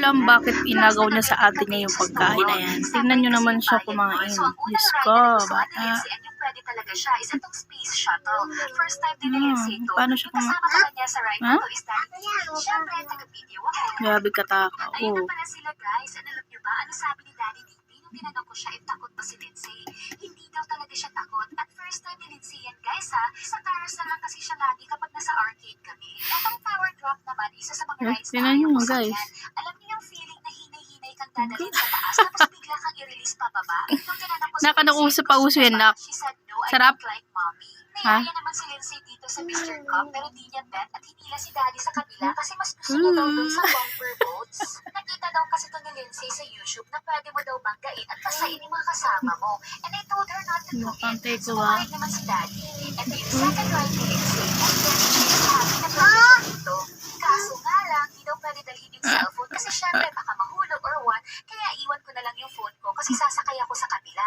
alam bakit inagaw niya sa ate niya yung pagkain na yan. Tingnan nyo naman siya kumain. Diyos ko, bata. Pwede talaga siya. Isa tong space shuttle. First time din ni Lindsay ito. Paano siya kumain? Kasama ka niya sa ride na to is Daddy. Siyempre, taga-video ako. Grabe kataka. Ayun na pala sila guys. And alam niyo ba, ano sabi ni Daddy DP nung tinanong ko siya if takot pa si Lindsay? Hindi daw talaga siya takot. At first time ni Lindsay yan guys ha. Sa carousel lang kasi siya lagi kapag nasa arcade kami. At power drop naman, isa sa mga rides na Tingnan ayaw nyo ko sa guys. yan. Alam niyo yung feeling na hinay-hinay kang dadalhin sa taas tapos bigla kang i-release pababa? Nung tinanong ko si Nakanakusa pa uso yan, nak. she said no, I Sarap? don't like mommy. Ha? Naiaya naman si Lindsay dito sa Mr. Cup pero di niya bet at hinila si Daddy sa kabila kasi mas gusto niya daw dun sa bumper boats. Nakita daw kasi to ni Lindsay sa YouTube na pwede mo daw banggain at pasain yung mga kasama mo. And I told her not to do it. So kumain naman si Daddy. And the second ride ni Lindsay, and then she is happy na pwede siya dito. Kaso nga lang, di daw pwede dalhin yung cellphone kasi syempre baka mahulog or what. Kaya iwan ko na lang yung phone ko kasi sasakay ako sa kabila.